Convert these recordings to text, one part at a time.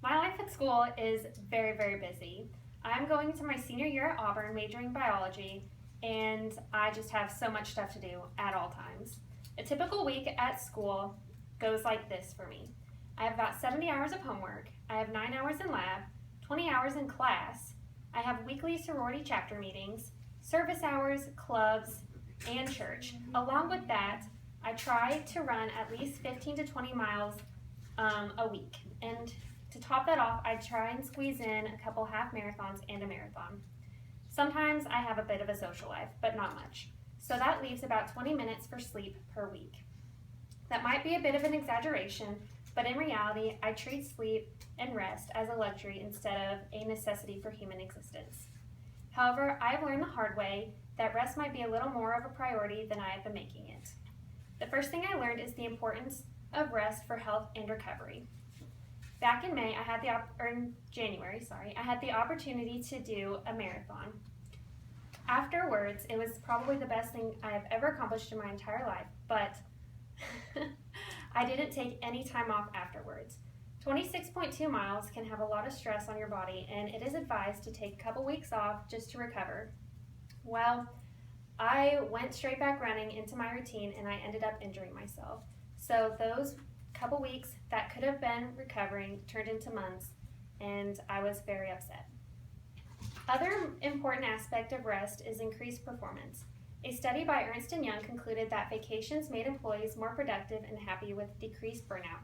My life at school is very, very busy. I'm going to my senior year at Auburn majoring in biology, and I just have so much stuff to do at all times. A typical week at school goes like this for me. I have about 70 hours of homework, I have 9 hours in lab, 20 hours in class, I have weekly sorority chapter meetings, service hours, clubs, and church. Along with that, I try to run at least 15 to 20 miles a week. And to top that off, I try and squeeze in a couple half marathons and a marathon. Sometimes I have a bit of a social life, but not much. So that leaves about 20 minutes for sleep per week. That might be a bit of an exaggeration, but in reality, I treat sleep and rest as a luxury instead of a necessity for human existence. However, I've learned the hard way that rest might be a little more of a priority than I have been making it. The first thing I learned is the importance of rest for health and recovery. Back in January, I had the opportunity to do a marathon. Afterwards, it was probably the best thing I have ever accomplished in my entire life, but I didn't take any time off afterwards. 26.2 miles can have a lot of stress on your body, and it is advised to take a couple weeks off just to recover. Well, I went straight back running into my routine, and I ended up injuring myself. So those couple weeks that could have been recovering turned into months, and I was very upset. Other important aspect of rest is increased performance. A study by Ernst & Young concluded that vacations made employees more productive and happy with decreased burnout.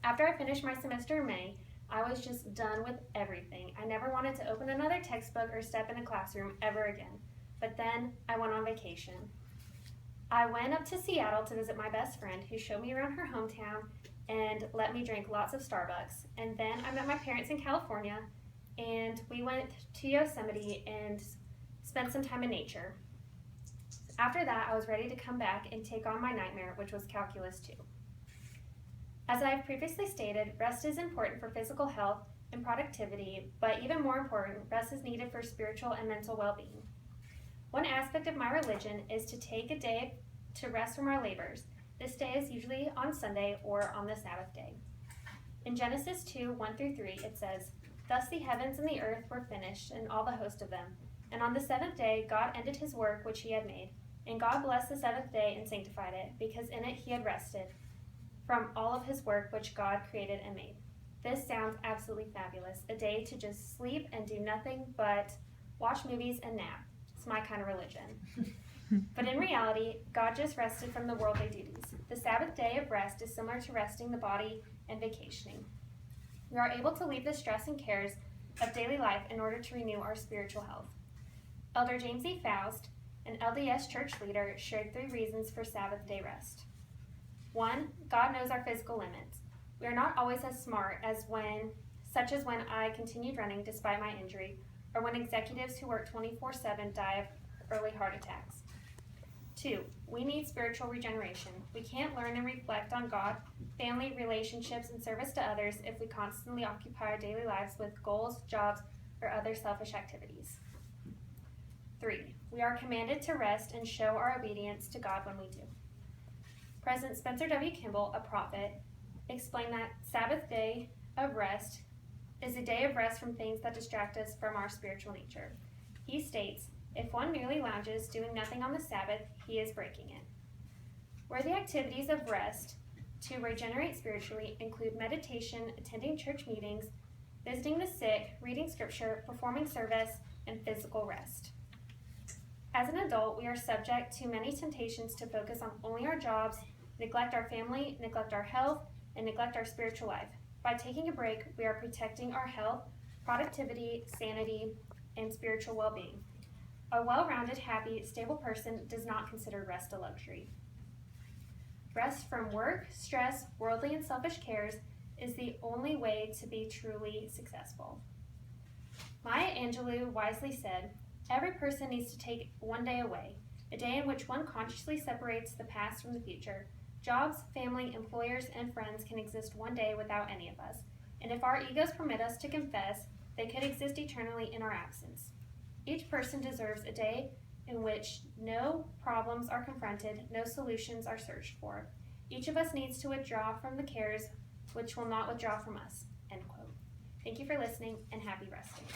After I finished my semester in May, I was just done with everything. I never wanted to open another textbook or step in a classroom ever again. But then I went on vacation. I went up to Seattle to visit my best friend, who showed me around her hometown and let me drink lots of Starbucks. And then I met my parents in California, and we went to Yosemite and spent some time in nature. After that, I was ready to come back and take on my nightmare, which was Calculus 2. As I have previously stated, rest is important for physical health and productivity, but even more important, rest is needed for spiritual and mental well-being. One aspect of my religion is to take a day to rest from our labors. This day is usually on Sunday or on the Sabbath day. In Genesis 2:1-3, it says, "Thus the heavens and the earth were finished, and all the host of them. And on the seventh day God ended his work which he had made. And God blessed the seventh day and sanctified it, because in it he had rested from all of his work which God created and made." This sounds absolutely fabulous. A day to just sleep and do nothing but watch movies and nap. It's my kind of religion. But in reality, God just rested from the worldly duties. The Sabbath day of rest is similar to resting the body and vacationing. We are able to leave the stress and cares of daily life in order to renew our spiritual health. Elder James E. Faust, an LDS church leader, shared 3 reasons for Sabbath day rest. 1, God knows our physical limits. We are not always as smart such as when I continued running despite my injury, or when executives who work 24/7 die of early heart attacks. 2, we need spiritual regeneration. We can't learn and reflect on God, family, relationships, and service to others if we constantly occupy our daily lives with goals, jobs, or other selfish activities. 3, we are commanded to rest and show our obedience to God when we do. President Spencer W. Kimball, a prophet, explained that Sabbath day of rest is a day of rest from things that distract us from our spiritual nature. He states, "If one merely lounges, doing nothing on the Sabbath, he is breaking it." Worthy activities of rest to regenerate spiritually include meditation, attending church meetings, visiting the sick, reading scripture, performing service, and physical rest. As an adult, we are subject to many temptations to focus on only our jobs, neglect our family, neglect our health, and neglect our spiritual life. By taking a break, we are protecting our health, productivity, sanity, and spiritual well-being. A well-rounded, happy, stable person does not consider rest a luxury. Rest from work, stress, worldly and selfish cares is the only way to be truly successful. Maya Angelou wisely said, "Every person needs to take one day away, a day in which one consciously separates the past from the future. Jobs, family, employers, and friends can exist one day without any of us, and if our egos permit us to confess, they could exist eternally in our absence. Each person deserves a day in which no problems are confronted, no solutions are searched for. Each of us needs to withdraw from the cares which will not withdraw from us. end quote. Thank you for listening and happy resting.